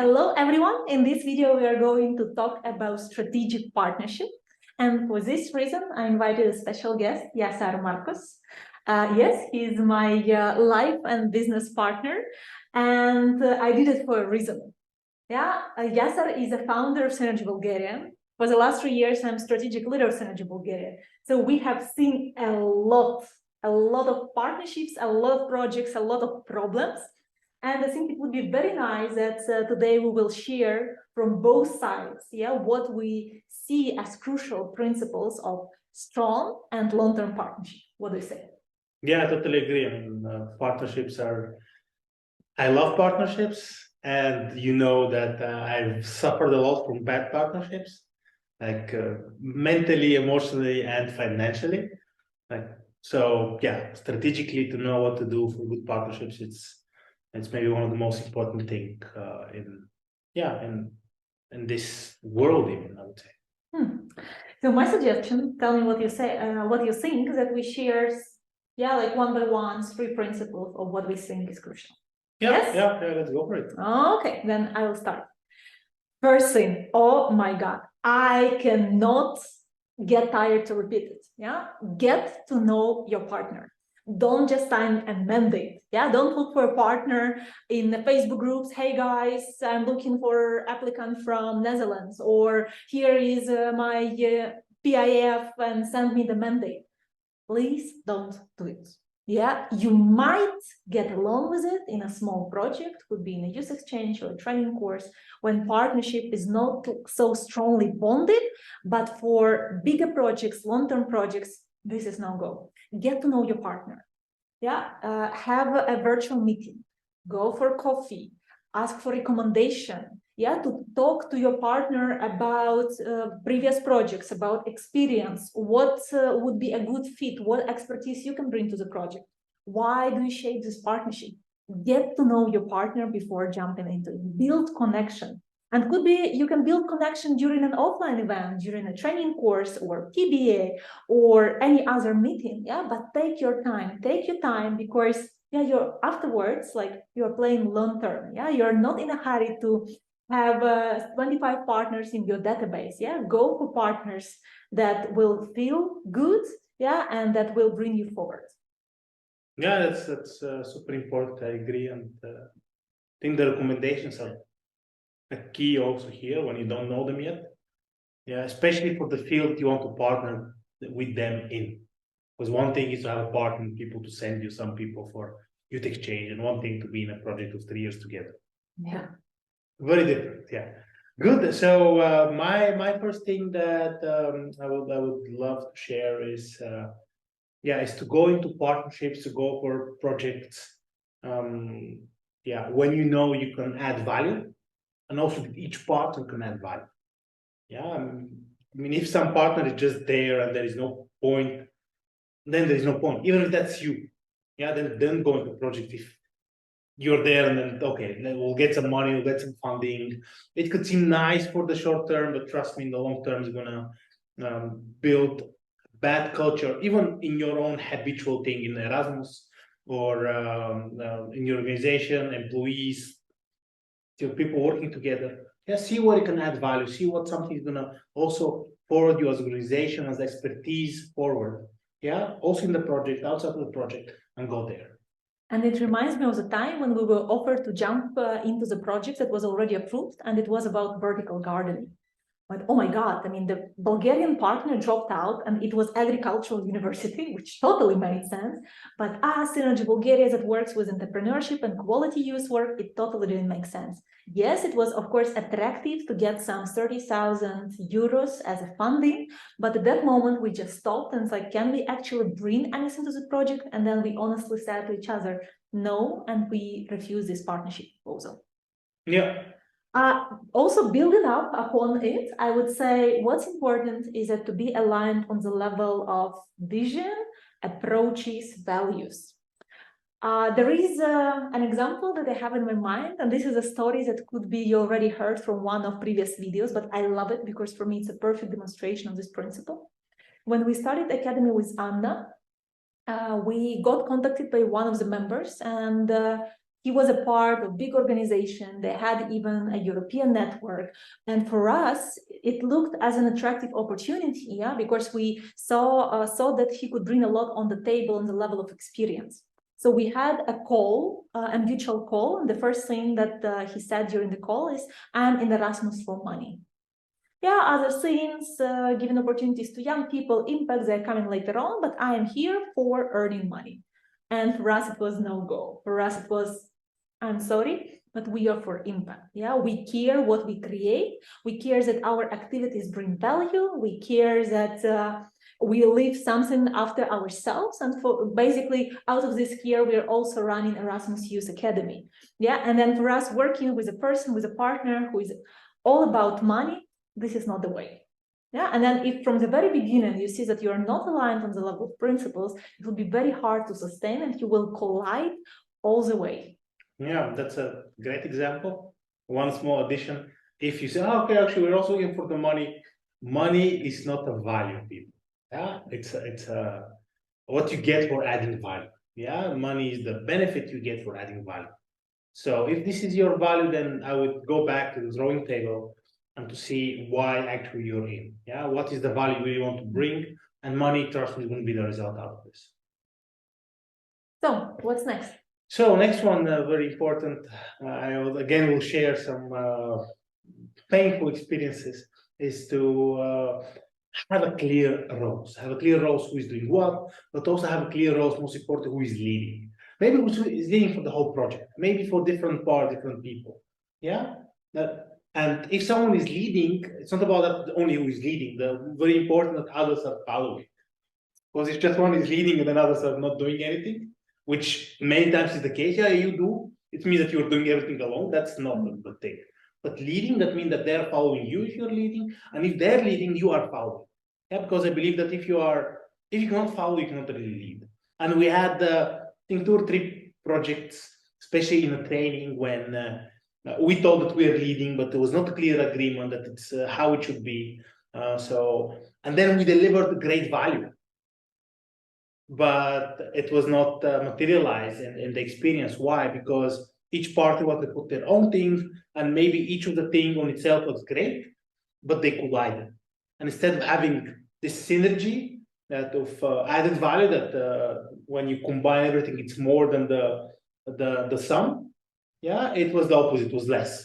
Hello, everyone. In this video, we are going to talk about strategic partnership. And for this reason, I invited a special guest, Yasser Marcos. Yes, he's my life and business partner. And I did it for a reason. Yeah, Yasser is a founder of Synergy Bulgaria. For the last 3 years, I'm strategic leader of Synergy Bulgaria. So we have seen a lot of partnerships, a lot of projects, a lot of problems. And I think it would be very nice that today we will share from both sides, what we see as crucial principles of strong and long-term partnership. What do you say? Yeah, I totally agree. I mean, I love partnerships, and you know that I've suffered a lot from bad partnerships, like mentally, emotionally, and financially. So yeah, strategically to know what to do for good partnerships, it's maybe one of the most important thing in this world, even I would say. So my suggestion, tell me what you say, what you think, that we share, like one by one, 3 principles of what we think is crucial. Yes? Yeah, let's go for it. Okay, then I will start. First thing, oh my God, I cannot get tired to repeat it. Get to know your partner. Don't just sign a mandate. Don't look for a partner in the Facebook groups. Hey guys, I'm looking for applicant from Netherlands, or here is my PIF and send me the mandate. Please don't do it. You might get along with it in a small project, could be in a youth exchange or a training course, when partnership is not so strongly bonded, but for bigger projects, long-term projects, this is no go. Get to know your partner. Have a virtual meeting, go for coffee, ask for recommendation, to talk to your partner about previous projects, about experience, what would be a good fit, what expertise you can bring to the project. Why do you shape this partnership? Get to know your partner before jumping into it. Build connection. And could be you can build connection during an offline event, during a training course or PBA or any other meeting. But take your time because you're afterwards, like you're playing long term. You're not in a hurry to have 25 partners in your database. Go for partners that will feel good, and that will bring you forward. Yeah, that's super important. I agree, and I think the recommendations are a key also here when you don't know them yet. Especially for the field you want to partner with them in. Because one thing is to have a partner, people to send you some people for youth exchange, and one thing to be in a project of 3 years together. Very different. Good. So my first thing that I would love to share is to go into partnerships, to go for projects. When you know you can add value, and also each partner can add value. I mean, if some partner is just there and there is no point, then there is no point. Even if that's you, then go into project if you're there and then, okay, we'll get some money, we'll get some funding. It could seem nice for the short term, but trust me, in the long term, it's gonna build bad culture, even in your own habitual thing in Erasmus or in your organization, employees, people working together. See where you can add value, see what something is gonna also forward you as an organization, as expertise forward. Also in the project, outside of the project, and go there. And it reminds me of the time when we were offered to jump into the project that was already approved, and it was about vertical gardening. But oh my God, I mean, the Bulgarian partner dropped out, and it was agricultural university, which totally made sense. But us, Synergy Bulgaria, that works with entrepreneurship and quality youth work, it totally didn't make sense. Yes, it was, of course, attractive to get some 30,000 euros as a funding. But at that moment, we just stopped and it's like, can we actually bring anything to the project? And then we honestly said to each other, no, and we refused this partnership proposal. Also building up upon it, I would say what's important is that to be aligned on the level of vision, approaches, values. There is an example that I have in my mind, and this is a story that could be you already heard from one of previous videos, but I love it because for me it's a perfect demonstration of this principle. When we started Academy with Anna, we got contacted by one of the members, and He was a part of a big organization. They had even a European network. And for us, it looked as an attractive opportunity, yeah, because we saw that he could bring a lot on the table on the level of experience. So we had a call, a mutual call. And the first thing that he said during the call is, I'm in Erasmus for money. Yeah, other things, giving opportunities to young people, impact, they're coming later on, but I am here for earning money. And for us, it was no go. For us, it was, I'm sorry, but we are for impact. Yeah, we care what we create. We care that our activities bring value. We care that we leave something after ourselves. And for basically out of this care, we are also running Erasmus Youth Academy. Yeah, and then for us, working with a person, with a partner who is all about money, this is not the way. Yeah, and then if from the very beginning you see that you are not aligned on the level of principles, it will be very hard to sustain and you will collide all the way. Yeah, that's a great example. One small addition. If you say, oh, okay, actually, we're also looking for the money. Money is not a value, people. Yeah, it's what you get for adding value. Yeah, money is the benefit you get for adding value. So if this is your value, then I would go back to the drawing table and to see why actually you're in. Yeah, what is the value you want to bring? And money, trust me, is going to be the result out of this. So what's next? So next one, very important. I will share some painful experiences. Is to have a clear roles. Have a clear roles who is doing what, but also have a clear roles, most important, who is leading. Maybe who is leading for the whole project. Maybe for different parts, different people. Yeah. And if someone is leading, it's not about that only who is leading. The very important that others are following. Because if just one is leading and then others are not doing anything, which many times is the case, yeah, you do. It means that you're doing everything alone. That's not the thing. But leading, that means that they're following you if you're leading, and if they're leading, you are following. Yeah, because I believe that if you cannot follow, you cannot really lead. And we had, I think, 2 or 3 projects, especially in the training, when we thought that we are leading, but there was not a clear agreement that it's how it should be. And then we delivered great value, but it was not materialized in the experience. Why? Because each party wanted to put their own thing, and maybe each of the thing on itself was great, but they collided. And instead of having this synergy that of added value, that when you combine everything, it's more than the sum. Yeah, it was the opposite. It was less.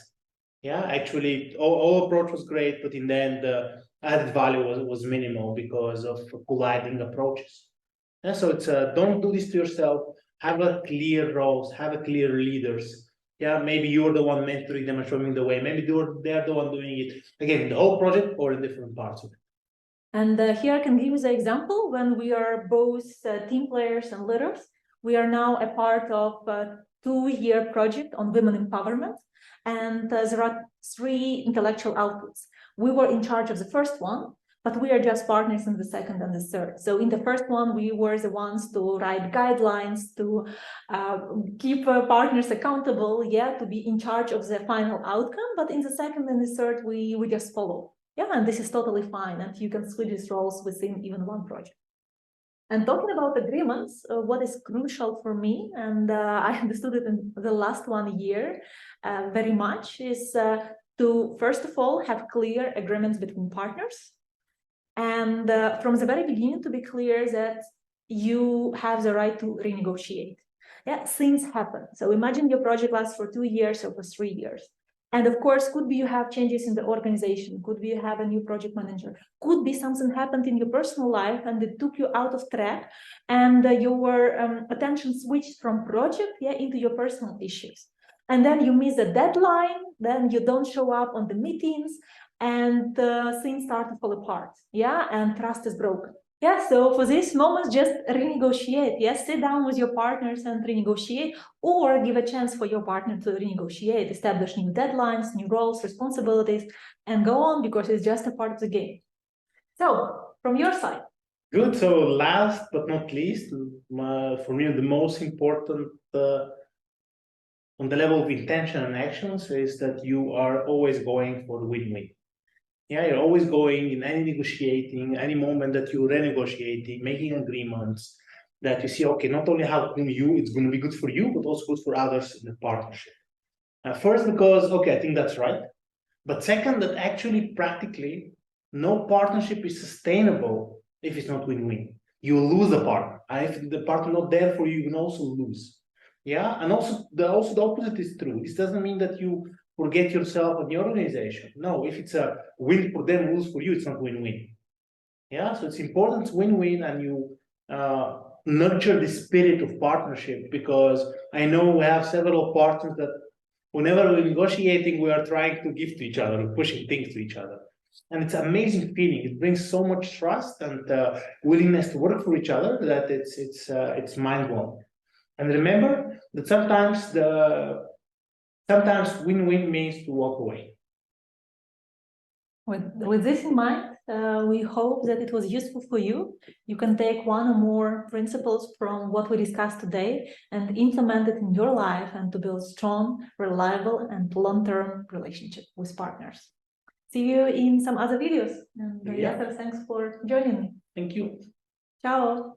Yeah, actually, all approach was great, but in the end, the added value was minimal because of colliding approaches. Yeah, so it's don't do this to yourself. Have a clear roles, have a clear leaders. Yeah, maybe you're the one mentoring them and showing the way. Maybe they're the one doing it again in the whole project or in different parts of it. And here I can give you the example when we are both team players and leaders. We are now a part of a 2-year project on women empowerment, and there are 3 intellectual outputs. We were in charge of the first one, but we are just partners in the second and the third. So in the first one, we were the ones to write guidelines, to keep partners accountable, yeah, to be in charge of the final outcome. But in the second and the third, we just follow. Yeah, and this is totally fine. And you can switch these roles within even one project. And talking about agreements, what is crucial for me, and I understood it in the last 1 year very much, is to, first of all, have clear agreements between partners. And from the very beginning, to be clear that you have the right to renegotiate. Yeah, things happen. So imagine your project lasts for 2 years or for 3 years. And of course, could be you have changes in the organization, could be you have a new project manager, could be something happened in your personal life and it took you out of track, and your attention switched from project, yeah, into your personal issues. And then you miss the deadline, then you don't show up on the meetings, and things start to fall apart, yeah, and trust is broken. Yeah, so for this moment, just renegotiate. Yes, sit down with your partners and renegotiate, or give a chance for your partner to renegotiate, establish new deadlines, new roles, responsibilities, and go on, because it's just a part of the game. So, from your side. Good. So last but not least, for me, the most important on the level of intention and actions is that you are always going for win-win. Yeah, you're always going in any negotiating, any moment that you're renegotiating, making agreements. that you see, okay, not only helping you, it's going to be good for you, but also good for others in the partnership. First, because, okay, I think that's right. But second, that actually practically no partnership is sustainable if it's not win-win. You lose the partner. If the partner not there for you, you can also lose. Yeah, and also the opposite is true. This doesn't mean that you forget yourself and your organization. No, if it's a win for them, lose for you, it's not win-win. Yeah, so it's important win-win, and you nurture the spirit of partnership, because I know we have several partners that whenever we're negotiating, we are trying to give to each other, pushing things to each other. And it's an amazing feeling. It brings so much trust and willingness to work for each other that it's mind-blowing. And remember that sometimes win-win means to walk away. With this in mind, we hope that it was useful for you. You can take one or more principles from what we discussed today and implement it in your life, and to build strong, reliable, and long-term relationship with partners. See you in some other videos. And Yeah. Jasper, thanks for joining me. Thank you. Ciao.